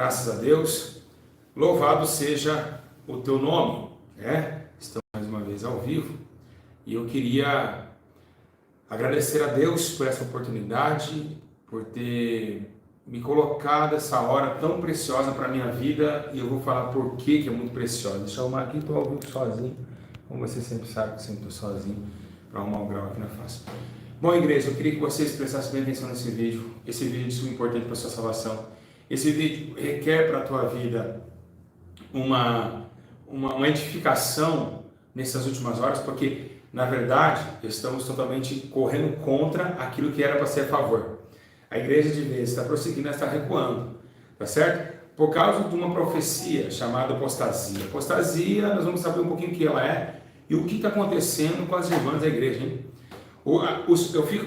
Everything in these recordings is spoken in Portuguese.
Graças a Deus, louvado seja o teu nome, né? Estamos mais uma vez ao vivo e eu queria agradecer a Deus por essa oportunidade, por ter me colocado essa hora tão preciosa para a minha vida, e eu vou falar por que é muito preciosa. Deixa eu arrumar aqui, estou ao vivo sozinho, como você sempre sabe que eu sempre estou sozinho, para arrumar o grau aqui na face. Bom, igreja, eu queria que vocês prestassem bem atenção nesse vídeo. Esse vídeo é super importante para a sua salvação. Esse vídeo requer para a tua vida uma edificação nessas últimas horas, porque, na verdade, estamos totalmente correndo contra aquilo que era para ser a favor. A igreja de vez está prosseguindo, está recuando, tá certo? Por causa de uma profecia chamada apostasia. Apostasia, nós vamos saber um pouquinho o que ela é e o que está acontecendo com as irmãs da igreja, hein? Eu fico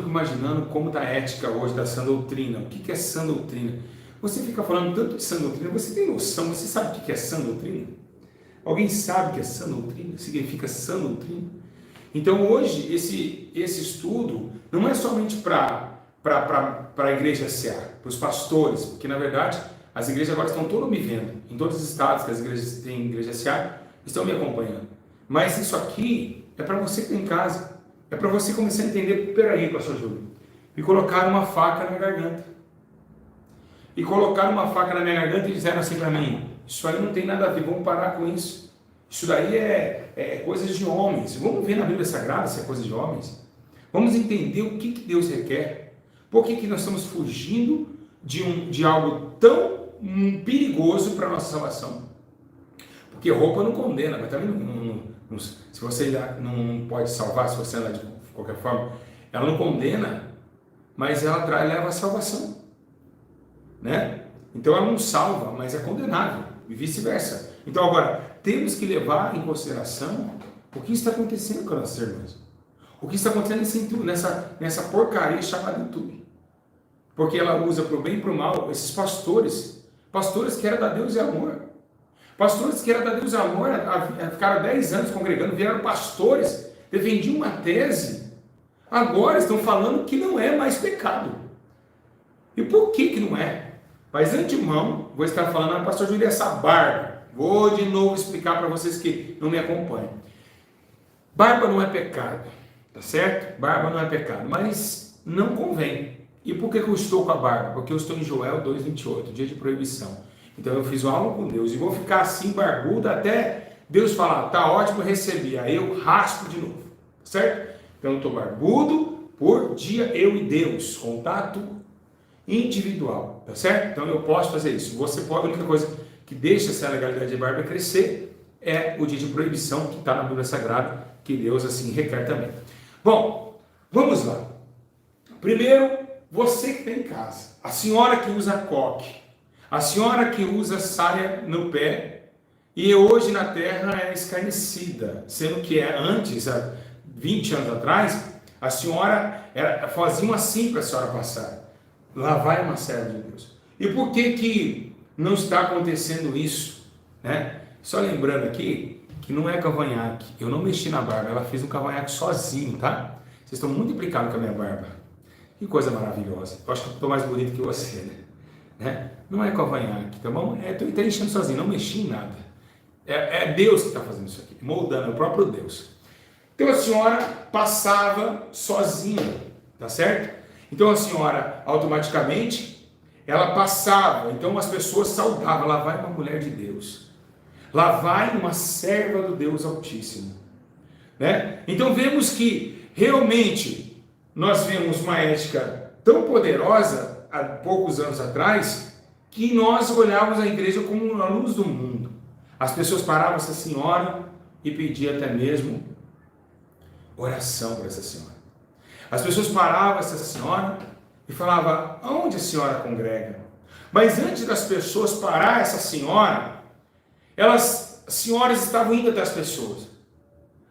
imaginando como está a ética hoje da sã doutrina. O que é sã doutrina? Você fica falando tanto de sã doutrina, você tem noção, você sabe o que é sã doutrina? Alguém sabe o que é sã doutrina? Significa sã doutrina? Então hoje esse estudo não é somente para a igreja SA, para os pastores, porque na verdade as igrejas agora estão todas me vendo, em todos os estados que as igrejas têm igreja SA, estão me acompanhando. Mas isso aqui é para você que está em casa, é para você começar a entender. Peraí, pastor Júlio, me colocaram uma faca na minha garganta. E colocaram uma faca na minha garganta e disseram assim para mim: isso aí não tem nada a ver, vamos parar com isso. Isso daí é coisa de homens. Vamos ver na Bíblia Sagrada se é coisa de homens. Vamos entender o que Deus requer. Por que nós estamos fugindo de algo tão perigoso para a nossa salvação? Porque roupa não condena, mas também se você não pode salvar, se você anda de qualquer forma, ela não condena, mas ela leva a salvação, né? Então ela não salva, mas é condenável, e vice-versa. Então agora, temos que levar em consideração o que está acontecendo com as nossas irmãs. O que está acontecendo nessa porcaria chamada YouTube. Porque ela usa para o bem e para o mal esses pastores que eram da Deus e amor. Pastores que eram da Deus e amor, ficaram 10 anos congregando, vieram pastores, defendiam uma tese, agora estão falando que não é mais pecado. E por que não é? Mas de antemão, vou estar falando, pastor Júlio, essa barba. Vou de novo explicar para vocês que não me acompanham. Barba não é pecado, tá certo? Barba não é pecado, mas não convém. E por que eu estou com a barba? Porque eu estou em Joel 2,28, dia de proibição. Então eu fiz uma aula com Deus e vou ficar assim barbudo até Deus falar: tá ótimo, eu recebi. Aí eu raspo de novo, certo? Então eu estou barbudo por dia, eu e Deus, contato individual, tá certo? Então eu posso fazer isso. Você pode, a única coisa que deixa essa legalidade de barba crescer é o dia de proibição que está na Bíblia Sagrada, que Deus assim requer também. Bom, vamos lá. Primeiro, você que está em casa, a senhora que usa coque, a senhora que usa saia no pé e hoje na terra é escarnecida, sendo que antes, há 20 anos atrás, a senhora fazia assim para a senhora passar. Lá vai uma serva de Deus. E por que não está acontecendo isso? Né? Só lembrando aqui que não é cavanhaque. Eu não mexi na barba, ela fez um cavanhaque sozinho, tá? Vocês estão muito implicados com a minha barba. Que coisa maravilhosa. Eu acho que eu estou mais bonito que você, né? Não é cavanhaque, tá bom? Estou enchendo sozinho, não mexi em nada. É Deus que está fazendo isso aqui, moldando, é o próprio Deus. Então a senhora passava sozinha, tá certo? Então a senhora, automaticamente, ela passava, então as pessoas saudavam: lá vai uma mulher de Deus, lá vai uma serva do Deus Altíssimo, né? Então vemos que realmente nós vemos uma ética tão poderosa há poucos anos atrás, que nós olhávamos a igreja como a luz do mundo. As pessoas paravam essa senhora e pediam até mesmo oração para essa senhora. As pessoas paravam essa senhora e falavam: aonde a senhora congrega? Mas antes das pessoas parar essa senhora, as senhoras estavam indo até as pessoas.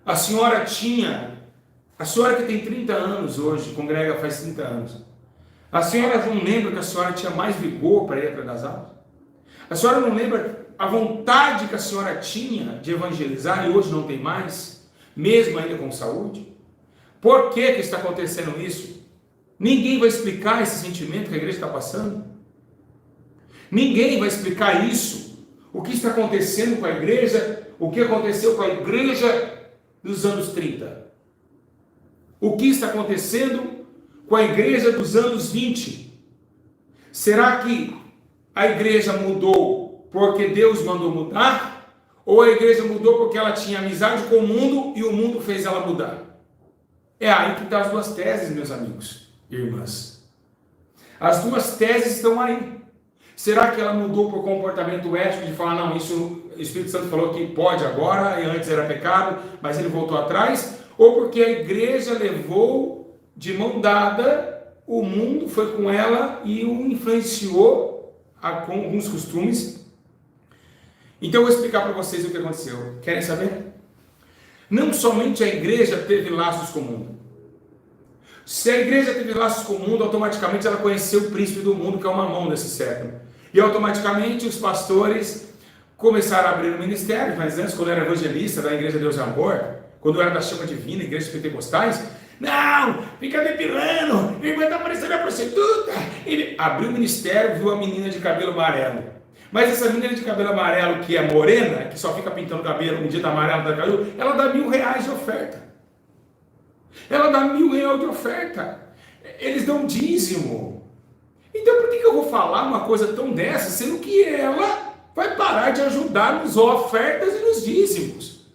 A senhora que tem 30 anos hoje, congrega faz 30 anos. A senhora não lembra que a senhora tinha mais vigor para ir atrás das aulas? A senhora não lembra a vontade que a senhora tinha de evangelizar e hoje não tem mais, mesmo ainda com saúde? Por que está acontecendo isso? Ninguém vai explicar esse sentimento que a igreja está passando. Ninguém vai explicar isso. O que está acontecendo com a igreja, o que aconteceu com a igreja dos anos 30. O que está acontecendo com a igreja dos anos 20. Será que a igreja mudou porque Deus mandou mudar? Ou a igreja mudou porque ela tinha amizade com o mundo e o mundo fez ela mudar? É aí que estão as duas teses, meus amigos e irmãs. As duas teses estão aí. Será que ela mudou por comportamento ético de falar, não, isso o Espírito Santo falou que pode agora, e antes era pecado, mas ele voltou atrás? Ou porque a igreja levou de mão dada, o mundo foi com ela e o influenciou com alguns costumes? Então eu vou explicar para vocês o que aconteceu. Querem saber? Não somente a igreja teve laços com o mundo. Se a igreja teve laços com o mundo, automaticamente ela conheceu o príncipe do mundo, que é o Mamão desse século. E automaticamente os pastores começaram a abrir o ministério. Mas antes, quando eu era evangelista da Igreja Deus e Amor, quando eu era da Chama Divina, igrejas pentecostais, não, fica depilando, a irmã está parecendo a prostituta. Ele abriu o ministério, viu a menina de cabelo amarelo. Mas essa menina de cabelo amarelo, que é morena, que só fica pintando cabelo, um dia tá amarelo, tá cabelo, ela dá R$1.000 de oferta. Ela dá R$1.000 de oferta. Eles dão dízimo. Então por que eu vou falar uma coisa tão dessa, sendo que ela vai parar de ajudar nas ofertas e nos dízimos?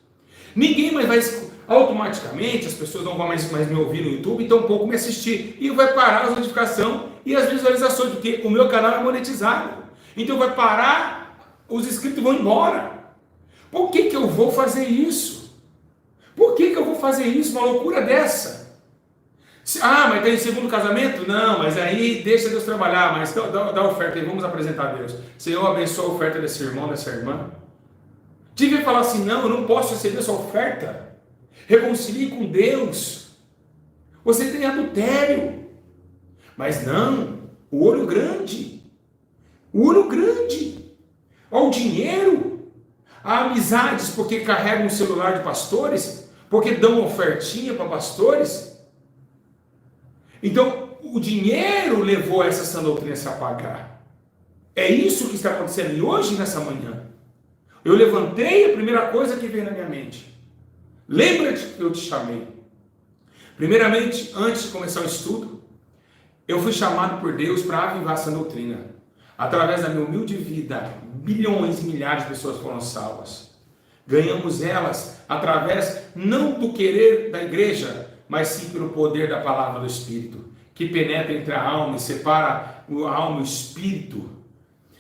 Ninguém mais vai, automaticamente, as pessoas não vão mais me ouvir no YouTube, então pouco me assistir. E vai parar as notificações e as visualizações, porque o meu canal é monetizado. Então vai parar, os inscritos vão embora. Por que eu vou fazer isso? Por que eu vou fazer isso? Uma loucura dessa. Mas tem segundo casamento? Não, mas aí deixa Deus trabalhar, mas dá oferta aí, vamos apresentar a Deus. Senhor, abençoa a oferta desse irmão, dessa irmã. Devia falar assim, não, eu não posso receber essa oferta. Reconcilie com Deus. Você tem adultério. Mas não, o olho grande. O olho grande. Ao dinheiro. A amizades, porque carregam o celular de pastores, porque dão ofertinha para pastores. Então, o dinheiro levou essa sã doutrina a se apagar. É isso que está acontecendo. E hoje, nessa manhã, eu levantei a primeira coisa que veio na minha mente. Lembra-te que eu te chamei. Primeiramente, antes de começar o estudo, eu fui chamado por Deus para avivar essa doutrina. Através da minha humilde vida, bilhões e milhares de pessoas foram salvas. Ganhamos elas através não do querer da igreja, mas sim pelo poder da palavra do Espírito, que penetra entre a alma e separa a alma e o Espírito.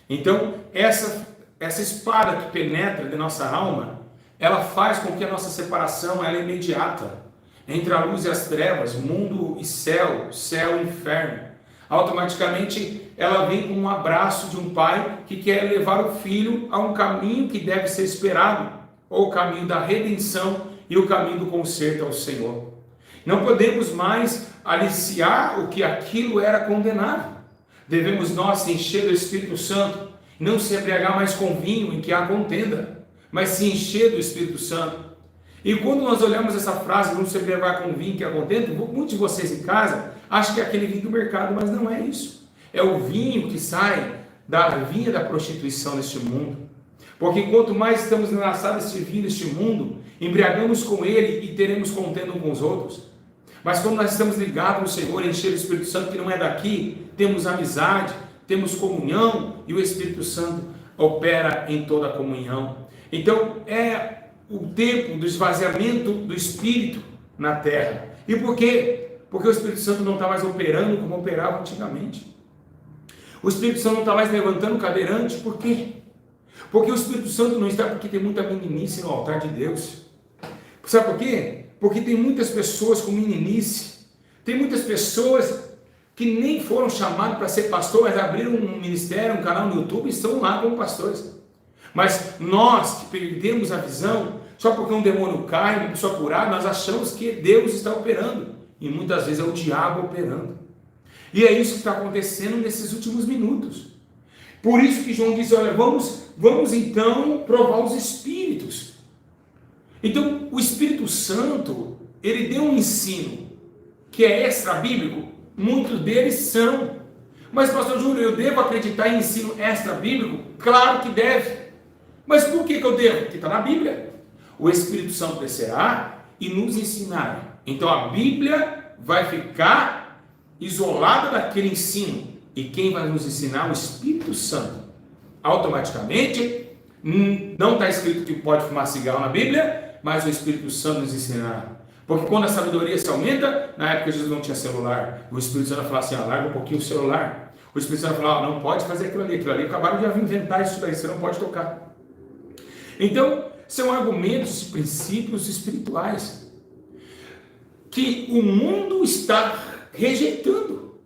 Então, essa espada que penetra de nossa alma, ela faz com que a nossa separação ela é imediata, entre a luz e as trevas, mundo e céu, céu e inferno. Automaticamente ela vem com um abraço de um pai que quer levar o filho a um caminho que deve ser esperado, ou o caminho da redenção e o caminho do conserto ao Senhor. Não podemos mais aliciar o que aquilo era condenado. Devemos nós se encher do Espírito Santo, não se embriagar mais com vinho em que há contenda, mas se encher do Espírito Santo. E quando nós olhamos essa frase, vamos se embriagar com vinho que há contenda, muitos de vocês em casa acham que é aquele vinho do mercado, mas não é isso. É o vinho que sai da vinha da prostituição neste mundo. Porque quanto mais estamos enlaçados neste vinho deste mundo, embriagamos com ele e teremos contenda uns com os outros. Mas quando nós estamos ligados no Senhor, encher o Espírito Santo que não é daqui, temos amizade, temos comunhão e o Espírito Santo opera em toda a comunhão. Então é o tempo do esvaziamento do Espírito na terra. E por quê? Porque o Espírito Santo não está mais operando como operava antigamente. O Espírito Santo não está mais levantando o cadeirante. Por quê? Porque o Espírito Santo não está porque tem muita meninice no altar de Deus. Sabe por quê? Porque tem muitas pessoas com meninice. Tem muitas pessoas que nem foram chamadas para ser pastor, mas abriram um ministério, um canal no YouTube e estão lá como pastores. Mas nós que perdemos a visão, só porque um demônio cai, uma pessoa curada, nós achamos que Deus está operando. E muitas vezes é o diabo operando. E é isso que está acontecendo nesses últimos minutos. Por isso que João diz, olha, vamos então provar os Espíritos. Então, o Espírito Santo, ele deu um ensino que é extra-bíblico. Muitos deles são. Mas, pastor Júlio, eu devo acreditar em ensino extra-bíblico? Claro que deve. Mas por que eu devo? Porque está na Bíblia. O Espírito Santo descerá e nos ensinará. Então a Bíblia vai ficar isolada daquele ensino. E quem vai nos ensinar? O Espírito Santo. Automaticamente, não está escrito que pode fumar cigarro na Bíblia, mas o Espírito Santo nos ensinará. Porque quando a sabedoria se aumenta, na época Jesus não tinha celular, o Espírito Santo vai falar assim, larga um pouquinho o celular. O Espírito Santo vai falar, não pode fazer aquilo ali, acabaram de inventar isso daí, você não pode tocar. Então, são argumentos e princípios espirituais que o mundo está rejeitando.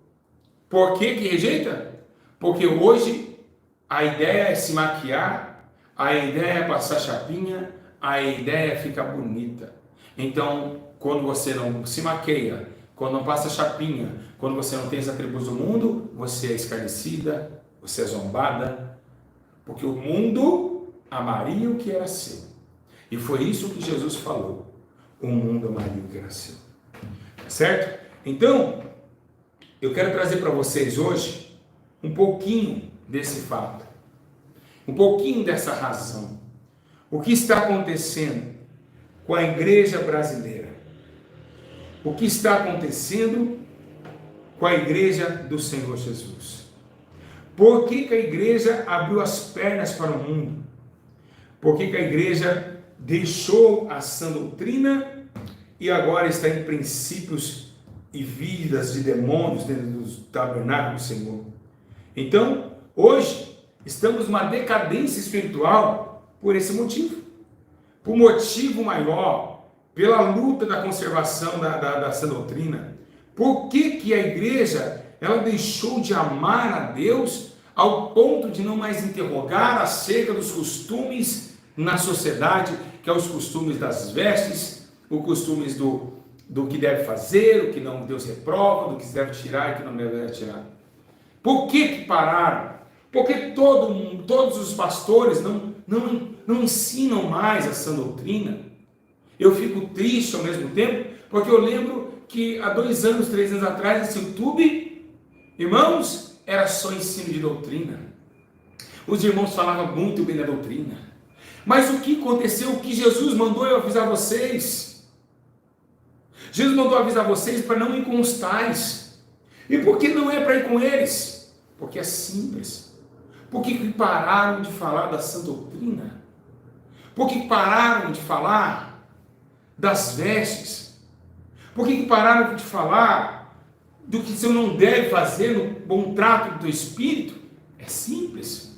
Por que rejeita? Porque hoje a ideia é se maquiar, a ideia é passar chapinha, a ideia é ficar bonita. Então, quando você não se maqueia, quando não passa chapinha, quando você não tem os atributos do mundo, você é escarnecida, você é zombada, porque o mundo amaria o que era seu. E foi isso que Jesus falou. O mundo amaria o que era seu. Certo? Então, eu quero trazer para vocês hoje um pouquinho desse fato. Um pouquinho dessa razão. O que está acontecendo com a igreja brasileira? O que está acontecendo com a igreja do Senhor Jesus? Por que a igreja abriu as pernas para o mundo? Por que a igreja deixou a sã doutrina e agora está em princípios e vidas de demônios dentro do tabernáculo do Senhor? Então, hoje, estamos numa decadência espiritual por esse motivo. Por motivo maior, pela luta da conservação da sã doutrina. Por que a igreja ela deixou de amar a Deus ao ponto de não mais interrogar acerca dos costumes na sociedade, que é os costumes das vestes, os costumes do que deve fazer, o que não Deus reprova, do que se deve tirar e o que não deve tirar? Por que pararam? Porque todos os pastores não ensinam mais a sã doutrina. Eu fico triste ao mesmo tempo, porque eu lembro que há 2 anos, 3 anos atrás, esse YouTube, irmãos, era só ensino de doutrina. Os irmãos falavam muito bem da doutrina. Mas o que aconteceu? O que Jesus mandou eu avisar vocês? Jesus mandou avisar vocês para não ir com os tais. E por que não é para ir com eles? Porque é simples. Por que pararam de falar da sã doutrina? Por que pararam de falar das vestes? Por que pararam de falar do que você não deve fazer no bom trato do Espírito? É simples.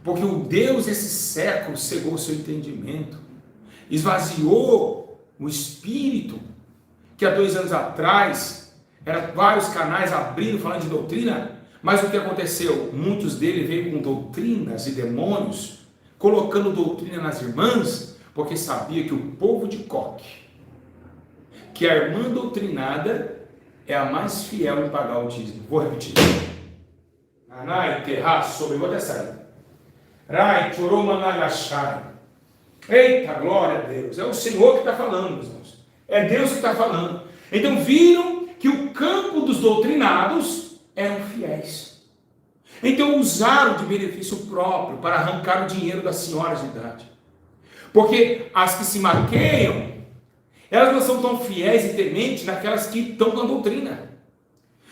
Porque o Deus desse século cegou o seu entendimento, esvaziou o Espírito, que há 2 anos atrás, eram vários canais abrindo, falando de doutrina, mas o que aconteceu? Muitos deles veio com doutrinas e demônios, colocando doutrina nas irmãs, porque sabia que o povo de Coque, que a irmã doutrinada é a mais fiel em pagar o dízimo. Vou repetir. Anai, terraço, sobre, vou até sair. Rai, choromanagachai. Eita, glória a Deus. É o Senhor que está falando, meus irmãos. É Deus que está falando. Então viram que o campo dos doutrinados eram fiéis. Então usaram de benefício próprio para arrancar o dinheiro das senhoras de idade. Porque as que se maqueiam, elas não são tão fiéis e tementes naquelas que estão na doutrina.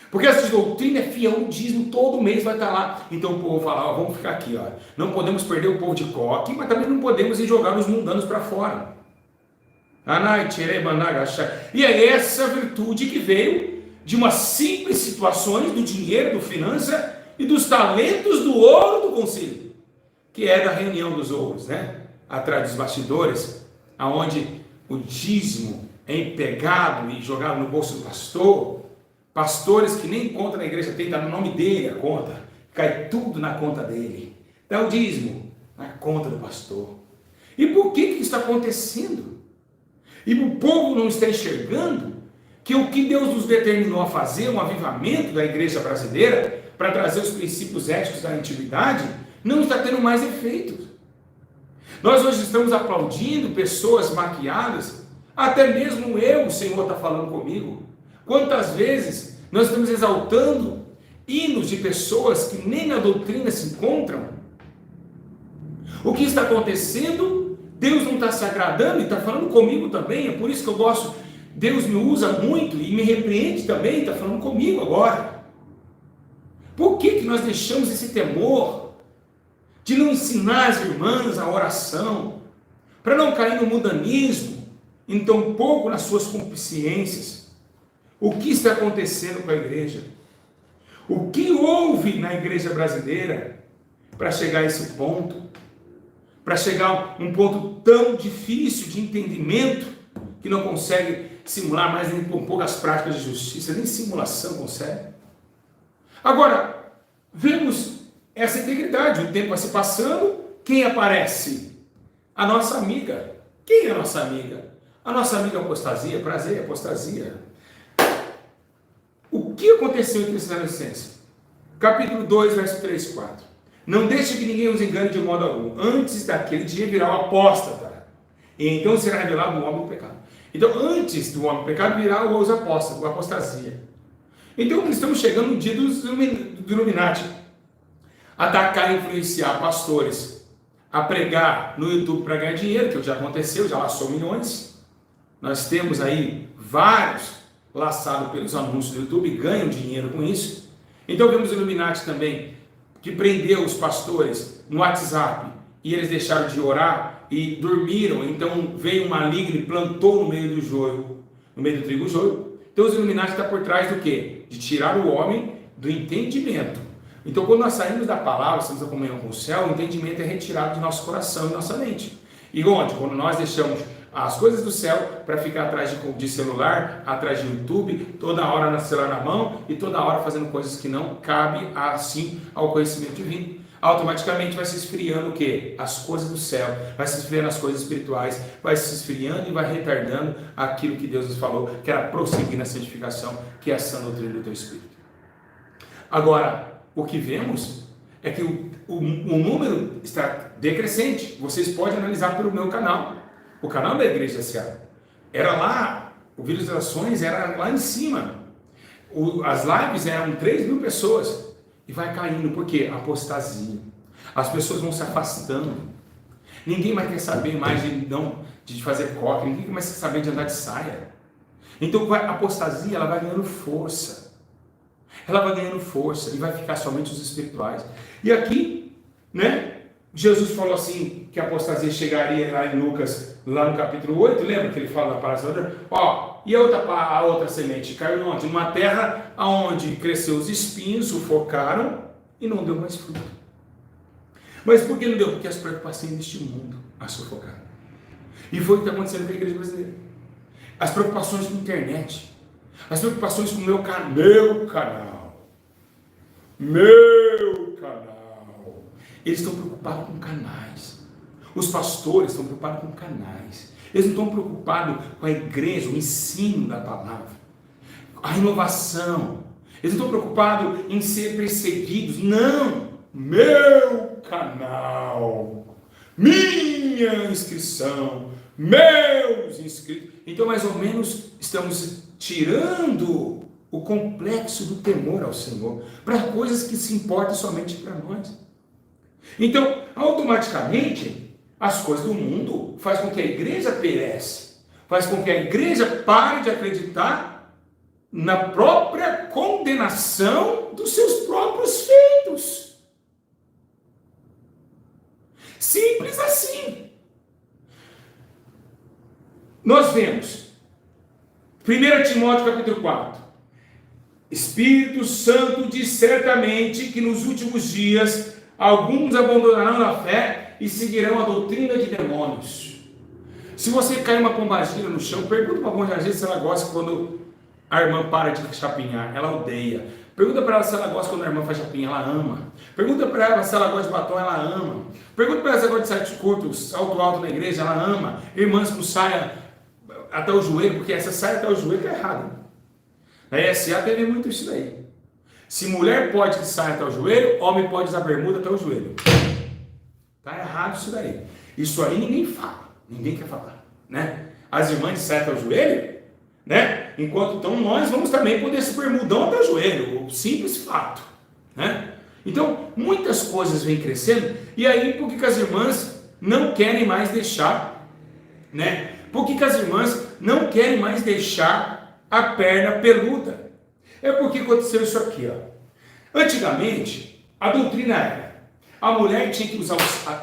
Porque essa doutrina é fiel, o dízimo todo mês vai estar lá. Então o povo fala, ó, vamos ficar aqui, ó. Não podemos perder o povo de Coque, mas também não podemos ir jogar os mundanos para fora. E é essa virtude que veio de umas simples situações do dinheiro, do finança e dos talentos do ouro do concílio, que é da reunião dos ouros, né? Atrás dos bastidores, aonde o dízimo é empregado e jogado no bolso do pastor, pastores que nem conta na igreja tem, está no nome dele a conta, cai tudo na conta dele, dá o dízimo na conta do pastor. E por que isso está acontecendo? E o povo não está enxergando que o que Deus nos determinou a fazer, um avivamento da igreja brasileira, para trazer os princípios éticos da antiguidade, não está tendo mais efeito. Nós hoje estamos aplaudindo pessoas maquiadas, até mesmo eu, o Senhor está falando comigo. Quantas vezes nós estamos exaltando hinos de pessoas que nem na doutrina se encontram? O que está acontecendo? Deus não está se agradando e está falando comigo também. É por isso que eu gosto. Deus me usa muito e me repreende também, está falando comigo agora. Por que nós deixamos esse temor de não ensinar as irmãs a oração, para não cair no mundanismo, em tão pouco nas suas concupiscências? O que está acontecendo com a igreja? O que houve na igreja brasileira para chegar a esse ponto? Para chegar a um ponto tão difícil de entendimento, que não consegue simular mais nem com poucas práticas de justiça, nem simulação consegue. Agora, vemos essa integridade, o tempo vai se passando, quem aparece? A nossa amiga. Quem é a nossa amiga? A nossa amiga apostasia, prazer, apostasia. O que aconteceu em Cristo na adolescência? Capítulo 2, verso 3 e 4. Não deixe que ninguém os engane de modo algum. Antes daquele dia virá o apóstata, e então será revelado o homem do pecado. Então, antes do homem do pecado virá os apóstatas, a apostasia. Então, estamos chegando no dia do Illuminati. Atacar e influenciar pastores a pregar no YouTube para ganhar dinheiro, que já aconteceu, já laçou milhões. Nós temos aí vários laçados pelos anúncios do YouTube e ganham dinheiro com isso. Então vemos o Illuminati também, que prendeu os pastores no WhatsApp e eles deixaram de orar e dormiram. Então veio um maligno e plantou no meio do joio, no meio do trigo o joio. Então os Illuminati estão por trás do quê? De tirar o homem do entendimento. Então, quando nós saímos da palavra, estamos na comunhão com o céu, o entendimento é retirado de nosso coração e nossa mente. E onde? Quando nós deixamos as coisas do céu para ficar atrás de celular, atrás de YouTube, toda hora no celular na mão e toda hora fazendo coisas que não cabem assim ao conhecimento divino. Automaticamente vai se esfriando o quê? As coisas do céu, vai se esfriando as coisas espirituais, vai se esfriando e vai retardando aquilo que Deus nos falou, que era prosseguir na santificação, que é a sã doutrina do teu Espírito. Agora, o que vemos é que o número está decrescente. Vocês podem analisar pelo meu canal, o canal da Igreja S.A. Era lá, o Visualizações era lá em cima. As lives eram 3.000 pessoas. E vai caindo, porque apostasia. As pessoas vão se afastando. Ninguém mais quer saber mais de fazer coque, ninguém mais quer saber de andar de saia. Então a apostasia ela vai ganhando força. Ela vai ganhando força e vai ficar somente os espirituais. E aqui, né, Jesus falou assim, que a apostasia chegaria lá em Lucas, lá no capítulo 8, lembra que ele fala na palavra? E a outra semente caiu onde? Numa terra onde cresceu os espinhos, sufocaram e não deu mais fruto. Mas por que não deu? Porque as preocupações deste mundo a sufocaram. E foi o que está acontecendo com a igreja brasileira. As preocupações com a internet, as preocupações com o meu canal. Eles estão preocupados com canais. Os pastores estão preocupados com canais. Eles não estão preocupados com a igreja, o ensino da palavra, a renovação. Eles não estão preocupados em ser perseguidos. Não! Meu canal, minha inscrição, meus inscritos. Então, mais ou menos, estamos tirando o complexo do temor ao Senhor para coisas que se importam somente para nós. Então, automaticamente, as coisas do mundo faz com que a igreja perece, faz com que a igreja pare de acreditar na própria condenação dos seus próprios feitos. Simples assim. Nós vemos 1 Timóteo capítulo 4. Espírito Santo diz certamente que nos últimos dias alguns abandonarão a fé e seguirão a doutrina de demônios. Se você cair uma pombagira no chão, pergunta para a pombagira se ela gosta quando a irmã para de chapinhar. Ela odeia. Pergunta para ela se ela gosta quando a irmã faz chapinha. Ela ama. Pergunta para ela se ela gosta de batom. Ela ama. Pergunta para ela se ela gosta de salto curto, salto alto na igreja. Ela ama. Irmãs com saia até o joelho, porque essa saia até o joelho é errado. Na ESA teve muito isso daí. Se mulher pode que saia até o joelho, homem pode usar bermuda até o joelho. Está errado isso daí. Isso aí ninguém fala. Ninguém quer falar. Né? As irmãs de saia até o joelho, né? Enquanto então nós vamos também poder se bermudão até o joelho. O simples fato. né? Então, muitas coisas vêm crescendo, e aí por que as irmãs não querem mais deixar, né? Por que as irmãs não querem mais deixar a perna peluda? É porque aconteceu isso aqui, ó. Antigamente, a doutrina era, a mulher tinha que usar,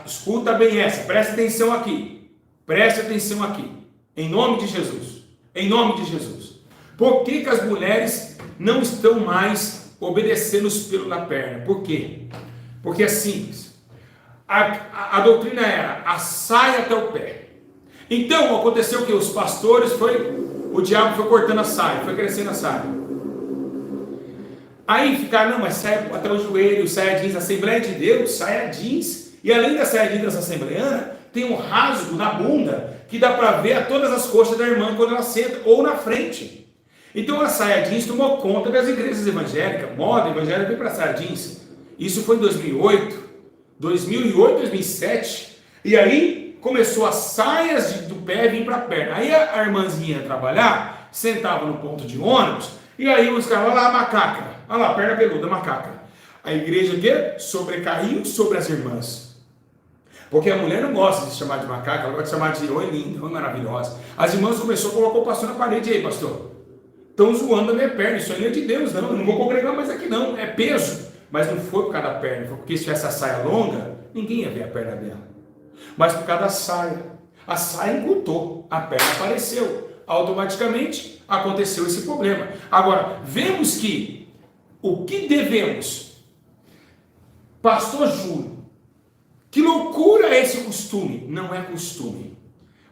escuta bem essa, presta atenção aqui, em nome de Jesus, em nome de Jesus. Por que as mulheres não estão mais obedecendo os pelos na perna? Por quê? Porque é simples. A doutrina era a saia até o pé. Então aconteceu que os pastores o diabo foi cortando a saia, foi crescendo a saia. Aí ficaram, não, mas saia até o joelho, saia jeans, Assembleia de Deus, saia jeans. E além da saia jeans assembleiana, tem um rasgo na bunda que dá para ver a todas as coxas da irmã quando ela senta, ou na frente. Então a saia jeans tomou conta das igrejas evangélicas, moda evangélica veio para saia jeans. Isso foi em 2008, 2007, e aí começou as saias do pé vir para a perna. Aí a irmãzinha ia trabalhar, sentava no ponto de ônibus, e aí os caras, olha lá a macaca, olha lá, perna peluda, macaca. A igreja que sobrecaiu sobre as irmãs. Porque a mulher não gosta de se chamar de macaca, ela gosta de chamar de oi linda, oi maravilhosa. As irmãs começaram a colocar o pastor na parede, aí pastor, estão zoando a minha perna, isso aí não é de Deus, não, eu não vou congregar mais aqui não, é peso. Mas não foi por causa da perna, foi porque se tivesse a saia longa, ninguém ia ver a perna dela. Mas por causa da saia, a saia encurtou, a perna apareceu, automaticamente aconteceu esse problema. Agora, vemos que o que devemos, pastor Júlio, que loucura é esse costume? Não é costume.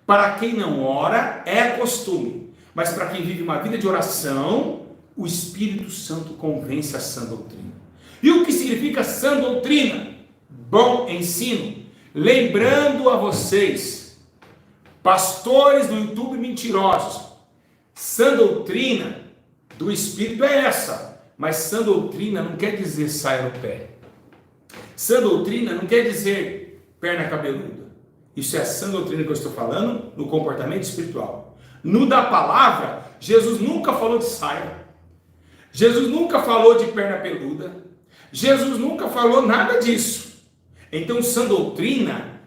Para quem não ora, é costume. Mas para quem vive uma vida de oração, o Espírito Santo convence a sã doutrina. E o que significa sã doutrina? Bom ensino. Lembrando a vocês, pastores do YouTube mentirosos, sã doutrina do Espírito é essa. Mas sã doutrina não quer dizer saia no pé. Sã doutrina não quer dizer perna cabeluda. Isso é a sã doutrina que eu estou falando no comportamento espiritual. No da palavra, Jesus nunca falou de saia. Jesus nunca falou de perna peluda. Jesus nunca falou nada disso. Então, sã doutrina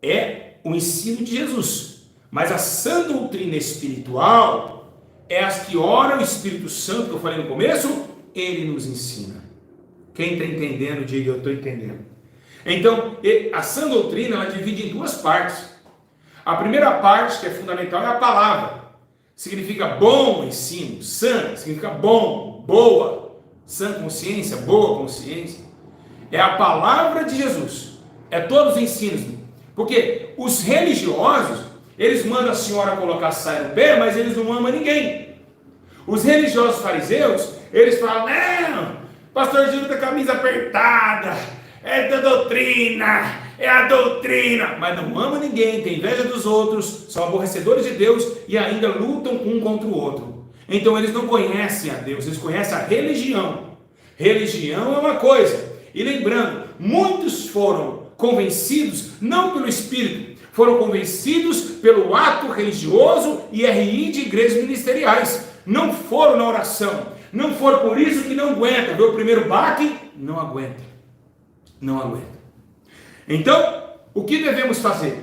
é o ensino de Jesus. Mas a sã doutrina espiritual é as que ora o Espírito Santo, que eu falei no começo, ele nos ensina. Quem está entendendo, diga eu estou entendendo. Então, a sã doutrina, ela divide em duas partes. A primeira parte, que é fundamental, é a palavra. Significa bom ensino, sã, significa bom, boa, sã consciência, boa consciência. É a palavra de Jesus. É todos os ensinos. Porque os religiosos, eles mandam a senhora colocar a saia no pé, mas eles não amam ninguém. Os religiosos fariseus, eles falam, não, pastor Gil da camisa apertada, é da doutrina, é a doutrina, mas não ama ninguém, tem inveja dos outros, são aborrecedores de Deus e ainda lutam um contra o outro. Então eles não conhecem a Deus, eles conhecem a religião. Religião é uma coisa, e lembrando, muitos foram convencidos não pelo Espírito, foram convencidos pelo ato religioso e RI de igrejas ministeriais, não foram na oração, não foram, por isso que não aguenta, vê o primeiro baque, não aguenta. Então, o que devemos fazer?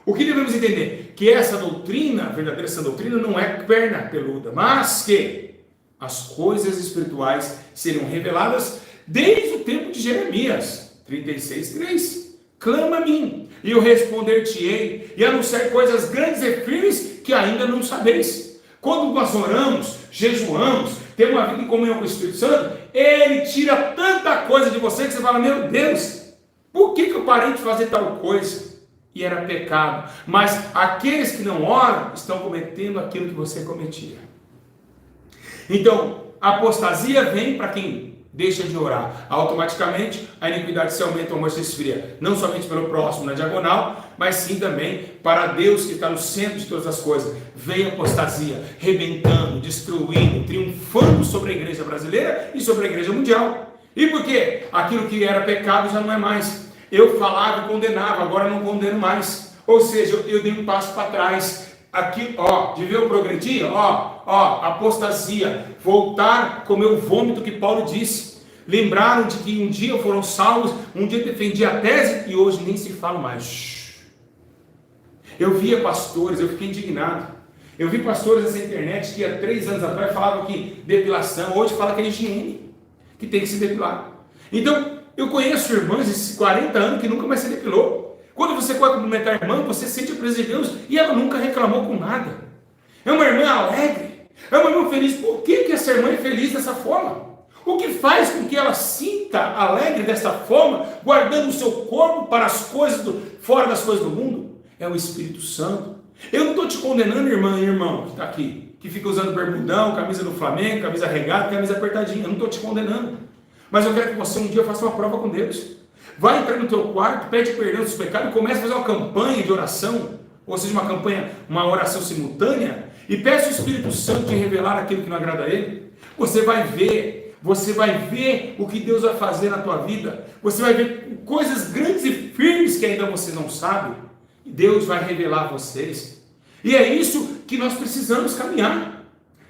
O que devemos entender? Que essa doutrina, a verdadeira sã doutrina, não é perna peluda, mas que as coisas espirituais seriam reveladas desde o tempo de Jeremias 36:3. Clama a mim, e eu responder-te-ei, e anunciar coisas grandes e firmes que ainda não sabeis. Quando nós oramos, jejuamos, temos uma vida em comunhão com o Espírito Santo, ele tira tanta coisa de você que você fala, meu Deus, por que eu parei de fazer tal coisa? E era pecado. Mas aqueles que não oram estão cometendo aquilo que você cometia. Então, a apostasia vem para quem deixa de orar. Automaticamente, a iniquidade se aumenta, o amor se esfria. Não somente pelo próximo na diagonal, mas sim também para Deus que está no centro de todas as coisas. Vem a apostasia, rebentando, destruindo, triunfando sobre a igreja brasileira e sobre a igreja mundial. E por quê? Aquilo que era pecado já não é mais. Eu falava e condenava, agora não condeno mais. Ou seja, eu dei um passo para trás. Aqui, ó, de ver eu progredir, ó, apostasia, voltar com o meu vômito que Paulo disse. lembraram de que um dia foram salvos, um dia defendi a tese e hoje nem se fala mais. Eu via pastores, eu fiquei indignado. Eu vi pastores nessa internet que há 3 anos atrás falavam que depilação, hoje fala que é higiene, que tem que se depilar. Então, eu conheço irmãs de 40 anos que nunca mais se depilou. Quando você vai cumprimentar a irmã, você sente a presença de Deus e ela nunca reclamou com nada. É uma irmã alegre, é uma irmã feliz. Por que essa irmã é feliz dessa forma? O que faz com que ela sinta alegre dessa forma, guardando o seu corpo para as coisas fora das coisas do mundo? É o Espírito Santo. Eu não estou te condenando, irmã e irmão, que está aqui, que fica usando bermudão, camisa do Flamengo, camisa regata, camisa apertadinha. Eu não estou te condenando. Mas eu quero que você um dia faça uma prova com Deus. Vai entrar no teu quarto, pede perdão dos pecados e comece a fazer uma campanha de oração, ou seja, uma oração simultânea, e peça ao Espírito Santo de revelar aquilo que não agrada a Ele. Você vai ver o que Deus vai fazer na tua vida. Você vai ver coisas grandes e firmes que ainda você não sabe. E Deus vai revelar a vocês. E é isso que nós precisamos caminhar.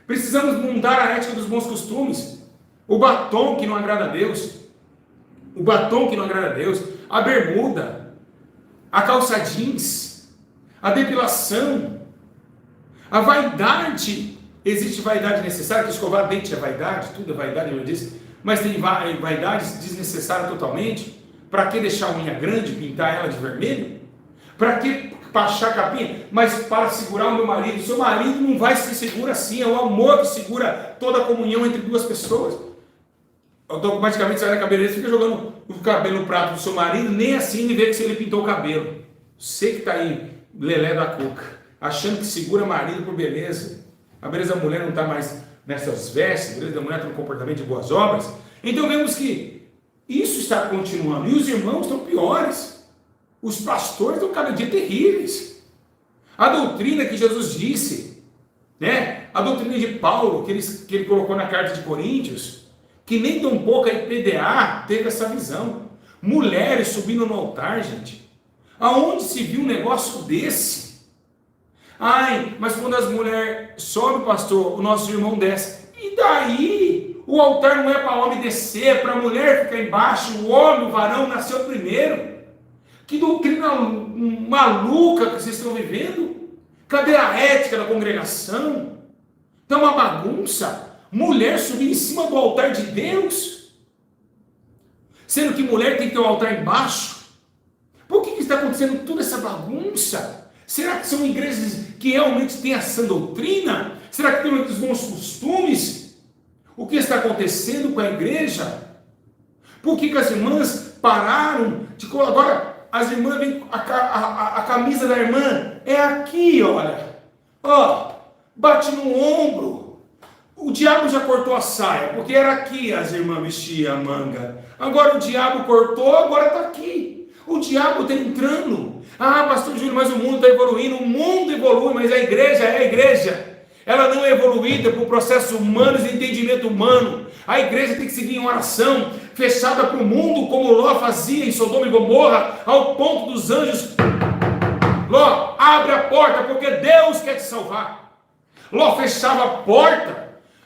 Precisamos mudar a ética dos bons costumes. O batom que não agrada a Deus. O batom que não agrada a Deus. A bermuda. A calça jeans. A depilação. A vaidade. Existe vaidade necessária, que escovar dente é vaidade, tudo é vaidade, eu disse, mas tem vaidade desnecessária totalmente. Para que deixar a unha grande, pintar ela de vermelho? Para que baixar a capinha? Mas para segurar o meu marido. Seu marido não vai se segurar assim, é o amor que segura toda a comunhão entre duas pessoas. Automaticamente você vai na cabeleireira e fica jogando o cabelo no prato do seu marido, nem assim ele vê que ele pintou o cabelo. Você que está aí, lelé da cuca, achando que segura marido por beleza. A beleza da mulher não está mais nessas vestes, a beleza da mulher está no comportamento de boas obras. Então vemos que isso está continuando. E os irmãos estão piores. Os pastores estão cada dia terríveis. A doutrina que Jesus disse, né? A doutrina de Paulo, que ele colocou na carta de Coríntios, que nem tão pouco a IPDA teve essa visão. Mulheres subindo no altar, gente. Aonde se viu um negócio desse? Ai, mas quando as mulheres sobem, pastor, o nosso irmão desce. E daí? O altar não é para homem descer, é para a mulher ficar embaixo. O homem, o varão, nasceu primeiro. Que doutrina maluca que vocês estão vivendo? Cadê a ética da congregação? Está uma bagunça. Mulher subir em cima do altar de Deus, sendo que mulher tem que ter um altar embaixo. Por que está acontecendo toda essa bagunça? Será que são igrejas que realmente têm a sã doutrina? Será que tem os bons costumes? O que está acontecendo com a igreja? Por que as irmãs pararam de colocar? Agora as irmãs vêm, a camisa da irmã é aqui, olha. Ó, bate no ombro. O diabo já cortou a saia, porque era aqui as irmãs vestiam a manga. Agora o diabo cortou, agora está aqui. O diabo está entrando. Ah, pastor Júlio, mas o mundo está evoluindo. O mundo evolui, mas a igreja é a igreja. Ela não é evoluída por processos humanos e entendimento humano. A igreja tem que seguir em oração, fechada para o mundo, como Ló fazia em Sodoma e Gomorra, ao ponto dos anjos. Ló, abre a porta, porque Deus quer te salvar. Ló fechava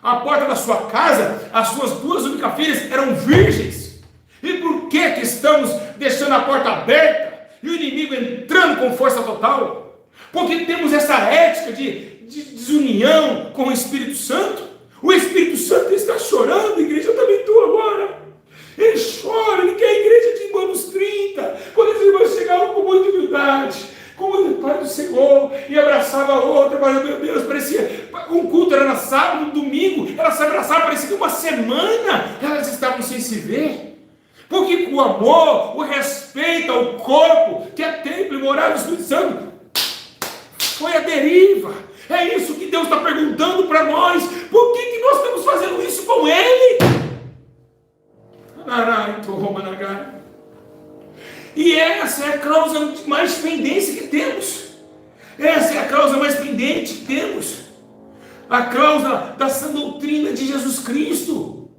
a porta da sua casa, as suas 2 únicas filhas eram virgens. E por que estamos deixando a porta aberta e o inimigo entrando com força total? Porque temos essa ética de desunião com o Espírito Santo. O Espírito Santo está chorando, a igreja, eu também estou agora. Ele chora, ele quer a igreja de anos 30, quando as irmãs chegavam com muita humildade, como o Pai do Senhor, e abraçava a outra, mas meu Deus, parecia, um culto era na sábado, no domingo, elas se abraçavam, parecia que uma semana elas estavam sem se ver. Porque o amor, o respeito ao corpo, que é templo e morada do Espírito Santo, foi a deriva. É isso que Deus está perguntando para nós. Por que nós estamos fazendo isso com Ele? E essa é a causa mais pendente que temos. Essa é a causa mais pendente que temos. A causa da sã doutrina de Jesus Cristo,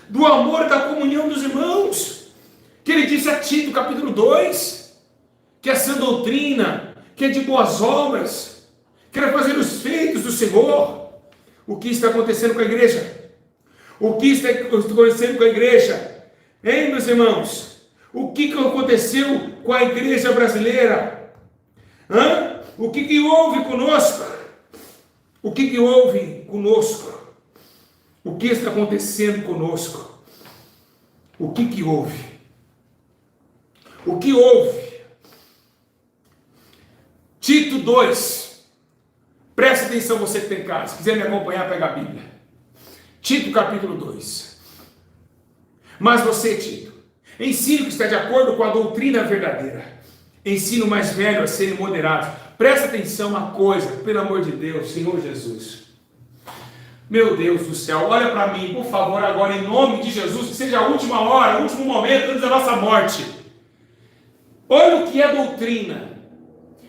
do amor e da comunhão dos irmãos, que ele disse a Tito, capítulo 2, que é sã doutrina, que é de boas obras, que é fazer os feitos do Senhor. O que está acontecendo com a igreja? O que está acontecendo com a igreja? Hein, meus irmãos? O que aconteceu com a igreja brasileira? O que houve conosco? O que houve conosco? O que está acontecendo conosco? O que houve? O que houve? Tito 2. Preste atenção, você que tem casa. Se quiser me acompanhar, pega a Bíblia. Tito capítulo 2. Mas você, Tito, ensine o que está de acordo com a doutrina verdadeira. Ensine o mais velho a serem moderados. Presta atenção uma coisa, pelo amor de Deus, Senhor Jesus. Meu Deus do céu, olha para mim, por favor, agora, em nome de Jesus, que seja a última hora, o último momento antes da nossa morte. Olha o que é doutrina.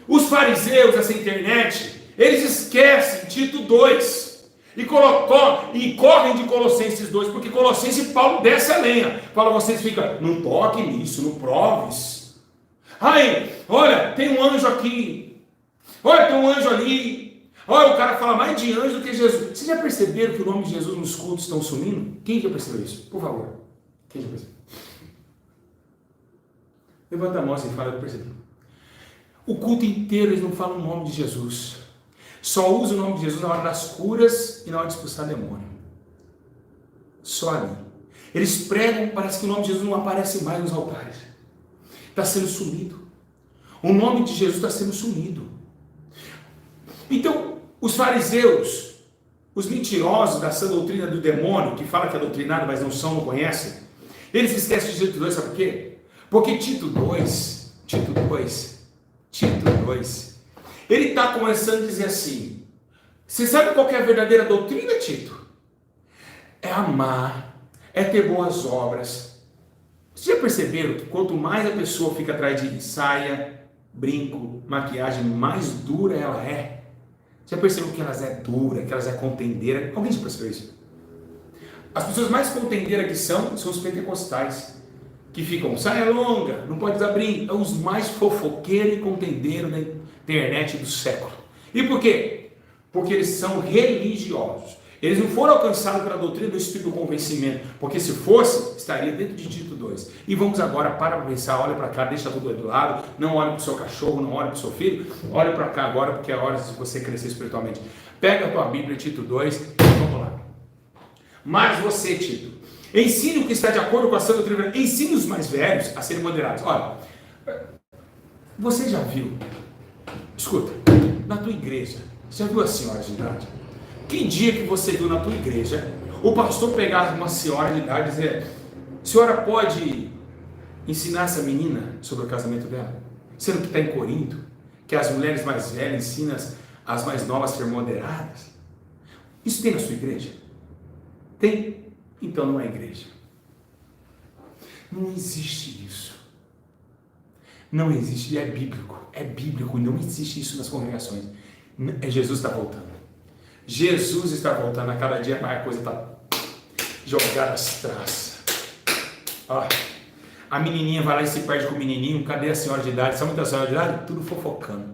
Os fariseus dessa internet, eles esquecem Tito 2 e correm de Colossenses 2, porque Colossenses Paulo desce a lenha. Fala, vocês ficam, não toque nisso, não proves. Ai, olha, tem um anjo aqui. Olha, tem um anjo ali. Olha, o cara fala mais de anjo do que Jesus. Vocês já perceberam que o nome de Jesus nos cultos estão sumindo? Quem já percebeu isso? Por favor. Quem já percebeu? Levanta a mão assim e fala, eu percebi. O culto inteiro eles não falam o nome de Jesus. Só usa o nome de Jesus na hora das curas e na hora de expulsar demônio. Só ali. Eles pregam, parece que o nome de Jesus não aparece mais nos altares. Está sendo sumido. O nome de Jesus está sendo sumido. Então, os fariseus, os mentirosos da sã doutrina do demônio, que fala que é doutrinado, mas não são, não conhecem, eles esquecem de Tito 2, sabe por quê? Porque Tito 2, ele está começando a dizer assim, você sabe qual que é a verdadeira doutrina, Tito? É amar, é ter boas obras. Vocês já perceberam que quanto mais a pessoa fica atrás de saia, brinco, maquiagem, mais dura ela é? Já percebeu que elas é dura, que elas é contendeira? Alguém já percebeu isso? As pessoas mais contendeiras que são os pentecostais, que ficam, saia longa, não pode usar brinco. É os mais fofoqueiros e contendeiros da internet do século. E por quê? Porque eles são religiosos. Eles não foram alcançados pela doutrina do Espírito do convencimento, porque se fosse, estaria dentro de Tito 2. E vamos agora, para pensar, olha para cá, deixa tudo do lado, não olhe para o seu cachorro, não olhe para o seu filho, olhe para cá agora, porque é hora de você crescer espiritualmente. Pega a tua Bíblia, Tito 2, e vamos lá. Mas você, Tito, ensine o que está de acordo com a sã doutrina, ensine os mais velhos a serem moderados. Olha, você já viu, escuta, na tua igreja, você já viu a senhora de idade? Que dia que você viu na tua igreja o pastor pegar uma senhora de idade e dizer, senhora pode ensinar essa menina sobre o casamento dela? Sendo que está em Corinto, que as mulheres mais velhas ensinam as mais novas a ser moderadas. Isso tem na sua igreja? Tem? Então não é igreja. Não existe isso. Não existe, é bíblico, não existe isso nas congregações. Jesus está voltando. Jesus está voltando, a cada dia mais a coisa está jogada às traças. A menininha vai lá e se perde com o menininho, cadê a senhora de idade? Sabe muita senhora de idade? Tudo fofocando.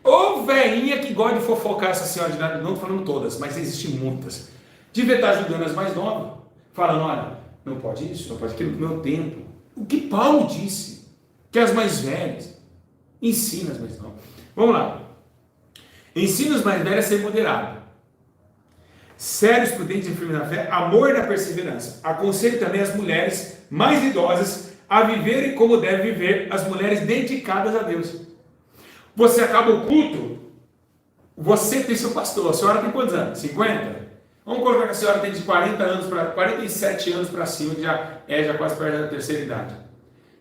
Ô velhinha que gosta de fofocar essa senhora de idade, não estou falando todas, mas existem muitas. Devia estar ajudando as mais novas, falando, olha, não pode isso, não pode aquilo, no meu tempo. O que Paulo disse, que as mais velhas, ensina as mais novas. Vamos lá. Ensina os mais velhos a ser moderado. Sérios, prudentes e firmes na fé, amor na perseverança. Aconselho também as mulheres mais idosas a viverem como devem viver as mulheres dedicadas a Deus. Você acaba o culto, você tem seu pastor, a senhora tem quantos anos? 50? Vamos colocar que a senhora tem de 40 anos para 47 anos para cima, que já quase perto da terceira idade.